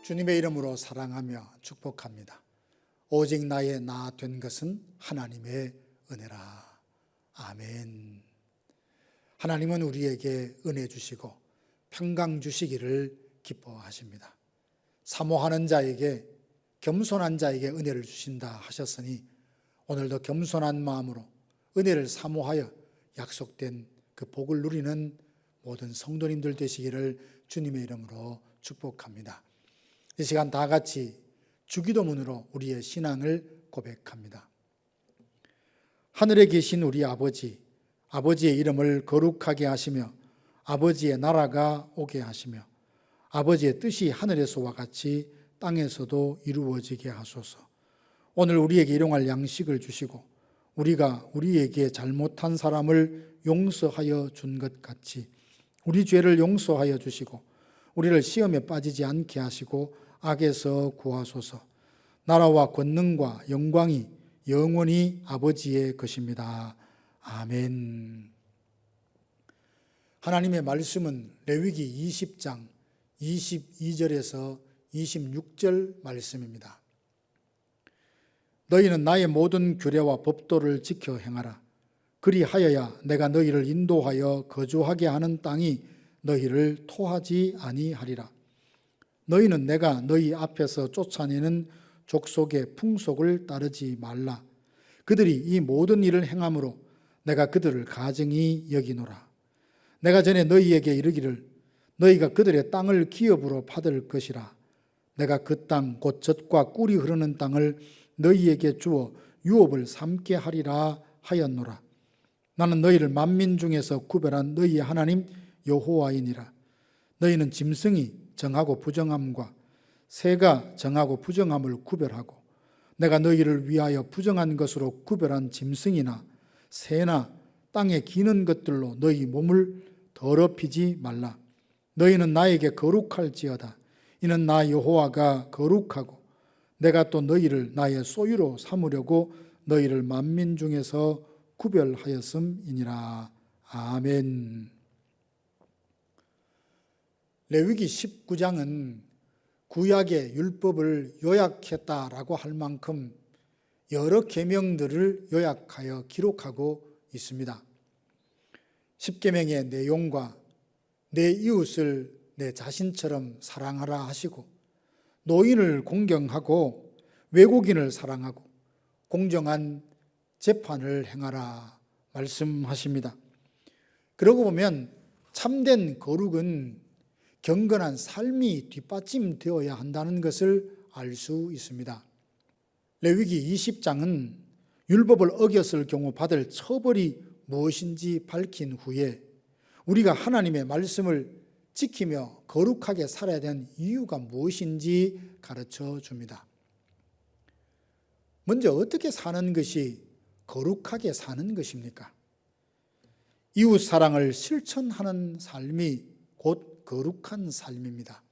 주님의 이름으로 사랑하며 축복합니다. 오직 나의 나 된 것은 하나님의 은혜라. 아멘. 하나님은 우리에게 은혜 주시고 평강 주시기를 기뻐하십니다. 사모하는 자에게, 겸손한 자에게 은혜를 주신다 하셨으니 오늘도 겸손한 마음으로 은혜를 사모하여 약속된 그 복을 누리는 모든 성도님들 되시기를 주님의 이름으로 축복합니다. 이 시간 다 같이 주기도문으로 우리의 신앙을 고백합니다. 하늘에 계신 우리 아버지, 아버지의 이름을 거룩하게 하시며 아버지의 나라가 오게 하시며 아버지의 뜻이 하늘에서와 같이 땅에서도 이루어지게 하소서. 오늘 우리에게 일용할 양식을 주시고 우리가 우리에게 잘못한 사람을 용서하여 준 것 같이 우리 죄를 용서하여 주시고 우리를 시험에 빠지지 않게 하시고 악에서 구하소서. 나라와 권능과 영광이 영원히 아버지의 것입니다. 아멘. 하나님의 말씀은 레위기 20장 22절에서 26절 말씀입니다. 너희는 나의 모든 규례와 법도를 지켜 행하라. 그리하여야 내가 너희를 인도하여 거주하게 하는 땅이 너희를 토하지 아니하리라. 너희는 내가 너희 앞에서 쫓아내는 족속의 풍속을 따르지 말라. 그들이 이 모든 일을 행함으로 내가 그들을 가증히 여기노라. 내가 전에 너희에게 이르기를 너희가 그들의 땅을 기업으로 받을 것이라. 내가 그 땅 곧 젖과 꿀이 흐르는 땅을 너희에게 주어 유업을 삼게 하리라 하였노라. 나는 너희를 만민 중에서 구별한 너희의 하나님 여호와이니라. 너희는 짐승이 정하고 부정함과 새가 정하고 부정함을 구별하고 내가 너희를 위하여 부정한 것으로 구별한 짐승이나 새나 땅에 기는 것들로 너희 몸을 더럽히지 말라. 너희는 나에게 거룩할지어다. 이는 나 여호와가 거룩하고 내가 또 너희를 나의 소유로 삼으려고 너희를 만민 중에서 구별하였음이니라. 아멘. 레위기 19장은 구약의 율법을 요약했다라고 할 만큼 여러 계명들을 요약하여 기록하고 있습니다. 10계명의 내용과 내 이웃을 내 자신처럼 사랑하라 하시고 노인을 공경하고 외국인을 사랑하고 공정한 재판을 행하라 말씀하십니다. 그러고 보면 참된 거룩은 경건한 삶이 뒷받침되어야 한다는 것을 알 수 있습니다. 레위기 20장은 율법을 어겼을 경우 받을 처벌이 무엇인지 밝힌 후에 우리가 하나님의 말씀을 지키며 거룩하게 살아야 되는 이유가 무엇인지 가르쳐 줍니다. 먼저 어떻게 사는 것이 거룩하게 사는 것입니까? 이웃 사랑을 실천하는 삶이 곧 거룩한 삶입니다.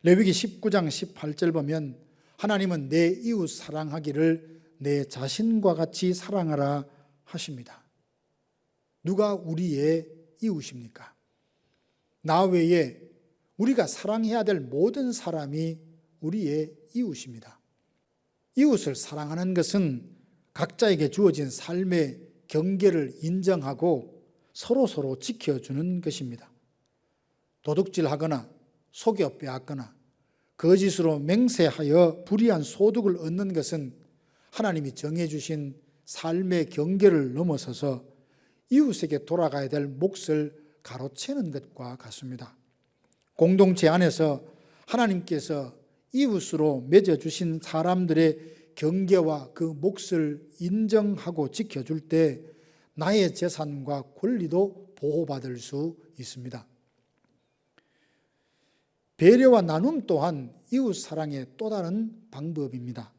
레위기 19장 18절 보면 하나님은 내 이웃 사랑하기를 내 자신과 같이 사랑하라 하십니다. 누가 우리의 이웃입니까? 나 외에 우리가 사랑해야 될 모든 사람이 우리의 이웃입니다. 이웃을 사랑하는 것은 각자에게 주어진 삶의 경계를 인정하고 서로 지켜주는 것입니다. 도둑질하거나 속여 빼앗거나 거짓으로 맹세하여 불이한 소득을 얻는 것은 하나님이 정해주신 삶의 경계를 넘어서서 이웃에게 돌아가야 될 몫을 가로채는 것과 같습니다. 공동체 안에서 하나님께서 이웃으로 맺어주신 사람들의 경계와 그 몫을 인정하고 지켜줄 때 나의 재산과 권리도 보호받을 수 있습니다. 배려와 나눔 또한 이웃 사랑의 또 다른 방법입니다.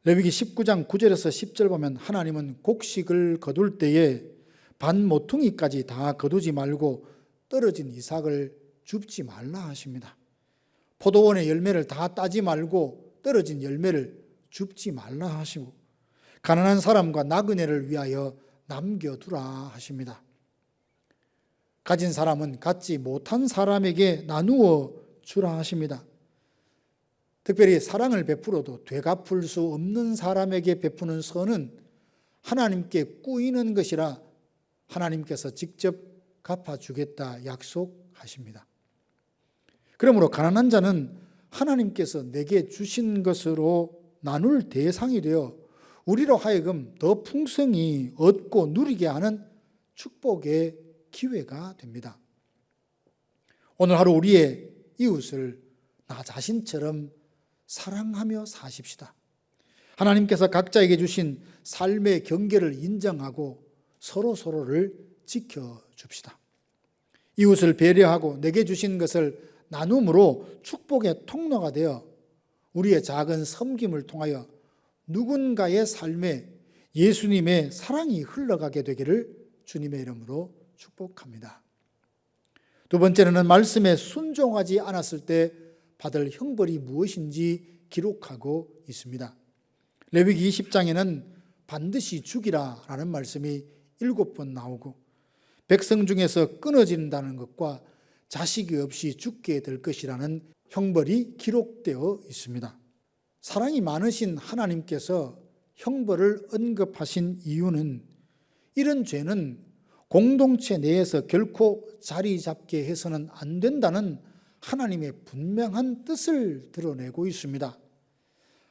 레위기 19장 9절에서 10절 보면 하나님은 곡식을 거둘 때에 반 모퉁이까지 다 거두지 말고 떨어진 이삭을 줍지 말라 하십니다. 포도원의 열매를 다 따지 말고 떨어진 열매를 줍지 말라 하시고 가난한 사람과 나그네를 위하여 남겨두라 하십니다. 가진 사람은 갖지 못한 사람에게 나누어 주라 하십니다. 특별히 사랑을 베풀어도 되갚을 수 없는 사람에게 베푸는 선은 하나님께 꾸이는 것이라 하나님께서 직접 갚아주겠다 약속하십니다. 그러므로 가난한 자는 하나님께서 내게 주신 것으로 나눌 대상이 되어 우리로 하여금 더 풍성히 얻고 누리게 하는 축복의 기회가 됩니다. 오늘 하루 우리의 이웃을 나 자신처럼 사랑하며 사십시다. 하나님께서 각자에게 주신 삶의 경계를 인정하고 서로를 지켜줍시다. 이웃을 배려하고 내게 주신 것을 나눔으로 축복의 통로가 되어 우리의 작은 섬김을 통하여 누군가의 삶에 예수님의 사랑이 흘러가게 되기를 주님의 이름으로 축복합니다. 두 번째는 말씀에 순종하지 않았을 때 받을 형벌이 무엇인지 기록하고 있습니다. 레위기 20장에는 반드시 죽이라 라는 말씀이 7번 나오고 백성 중에서 끊어진다는 것과 자식이 없이 죽게 될 것이라는 형벌이 기록되어 있습니다. 사랑이 많으신 하나님께서 형벌을 언급하신 이유는 이런 죄는 공동체 내에서 결코 자리 잡게 해서는 안 된다는 하나님의 분명한 뜻을 드러내고 있습니다.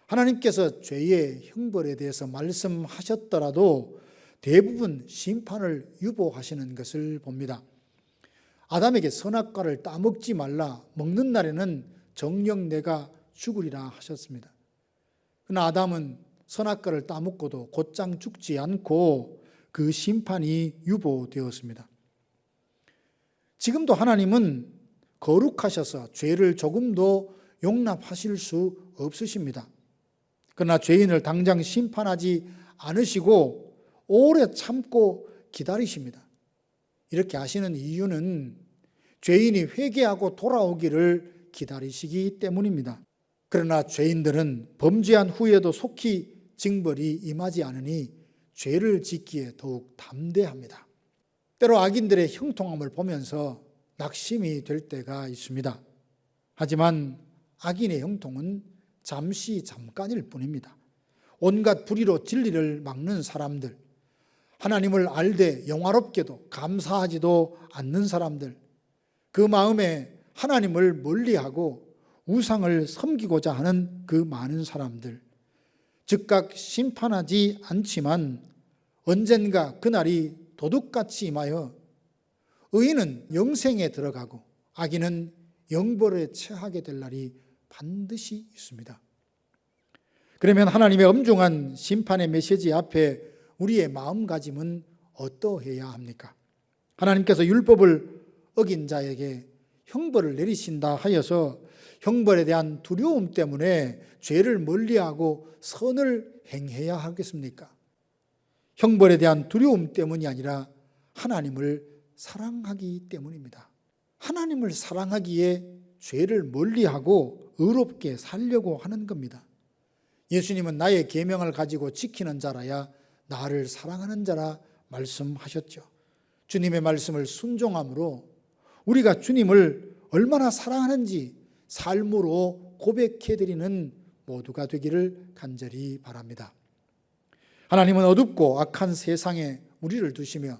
하나님께서 죄의 형벌에 대해서 말씀하셨더라도 대부분 심판을 유보하시는 것을 봅니다. 아담에게 선악과를 따먹지 말라, 먹는 날에는 정녕 내가 죽으리라 하셨습니다. 그러나 아담은 선악과를 따먹고도 곧장 죽지 않고 그 심판이 유보되었습니다. 지금도 하나님은 거룩하셔서 죄를 조금도 용납하실 수 없으십니다. 그러나 죄인을 당장 심판하지 않으시고 오래 참고 기다리십니다. 이렇게 하시는 이유는 죄인이 회개하고 돌아오기를 기다리시기 때문입니다. 그러나 죄인들은 범죄한 후에도 속히 징벌이 임하지 않으니 죄를 짓기에 더욱 담대합니다. 때로 악인들의 형통함을 보면서 낙심이 될 때가 있습니다. 하지만 악인의 형통은 잠깐일 뿐입니다. 온갖 불의로 진리를 막는 사람들, 하나님을 알되 영화롭게도 감사하지도 않는 사람들, 그 마음에 하나님을 멀리하고 우상을 섬기고자 하는 그 많은 사람들, 즉각 심판하지 않지만 언젠가 그날이 도둑같이 임하여 의인은 영생에 들어가고 악인은 영벌에 처하게 될 날이 반드시 있습니다. 그러면 하나님의 엄중한 심판의 메시지 앞에 우리의 마음가짐은 어떠해야 합니까? 하나님께서 율법을 어긴 자에게 형벌을 내리신다 하여서 형벌에 대한 두려움 때문에 죄를 멀리하고 선을 행해야 하겠습니까? 형벌에 대한 두려움 때문이 아니라 하나님을 사랑하기 때문입니다. 하나님을 사랑하기에 죄를 멀리하고 의롭게 살려고 하는 겁니다. 예수님은 나의 계명을 가지고 지키는 자라야 나를 사랑하는 자라 말씀하셨죠. 주님의 말씀을 순종함으로 우리가 주님을 얼마나 사랑하는지 삶으로 고백해드리는 모두가 되기를 간절히 바랍니다. 하나님은 어둡고 악한 세상에 우리를 두시며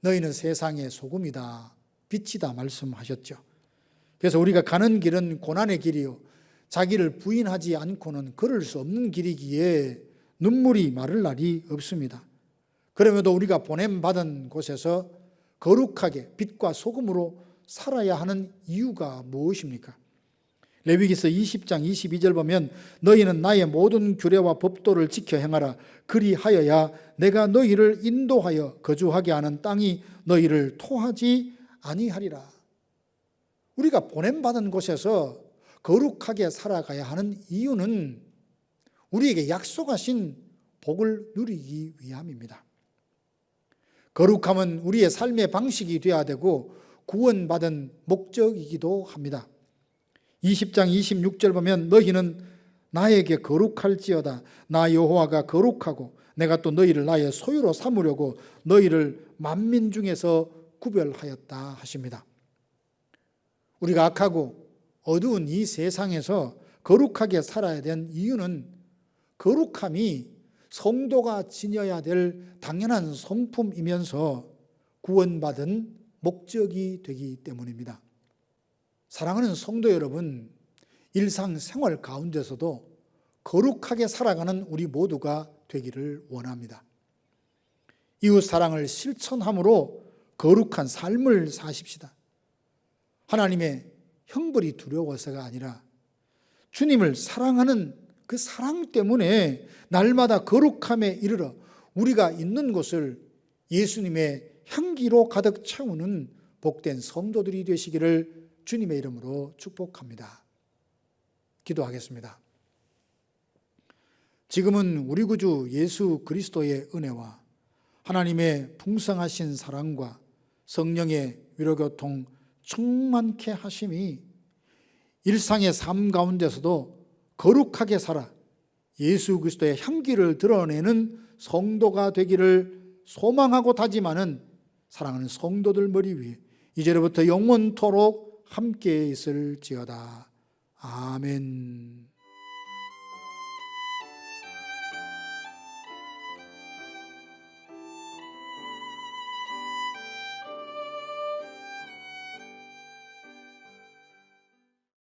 너희는 세상의 소금이다, 빛이다 말씀하셨죠. 그래서 우리가 가는 길은 고난의 길이요 자기를 부인하지 않고는 걸을 수 없는 길이기에 눈물이 마를 날이 없습니다. 그럼에도 우리가 보냄받은 곳에서 거룩하게 빛과 소금으로 살아야 하는 이유가 무엇입니까? 레위기서 20장 22절 보면 너희는 나의 모든 규례와 법도를 지켜 행하라. 그리하여야 내가 너희를 인도하여 거주하게 하는 땅이 너희를 토하지 아니하리라. 우리가 보냄받은 곳에서 거룩하게 살아가야 하는 이유는 우리에게 약속하신 복을 누리기 위함입니다. 거룩함은 우리의 삶의 방식이 되어야 되고 구원받은 목적이기도 합니다. 20장 26절 보면 너희는 나에게 거룩할지어다. 나 여호와가 거룩하고 내가 또 너희를 나의 소유로 삼으려고 너희를 만민 중에서 구별하였다 하십니다. 우리가 악하고 어두운 이 세상에서 거룩하게 살아야 된 이유는 거룩함이 성도가 지녀야 될 당연한 성품이면서 구원받은 목적이 되기 때문입니다. 사랑하는 성도 여러분, 일상생활 가운데서도 거룩하게 살아가는 우리 모두가 되기를 원합니다. 이웃 사랑을 실천함으로 거룩한 삶을 사십시다. 하나님의 형벌이 두려워서가 아니라 주님을 사랑하는 그 사랑 때문에 날마다 거룩함에 이르러 우리가 있는 곳을 예수님의 향기로 가득 채우는 복된 성도들이 되시기를 주님의 이름으로 축복합니다. 기도하겠습니다. 지금은 우리 구주 예수 그리스도의 은혜와 하나님의 풍성하신 사랑과 성령의 위로교통 충만케 하심이 일상의 삶 가운데서도 거룩하게 살아 예수 그리스도의 향기를 드러내는 성도가 되기를 소망하고 다짐하는 사랑하는 성도들 머리 위에 이제로부터 영원토록 함께 있을지어다. 아멘.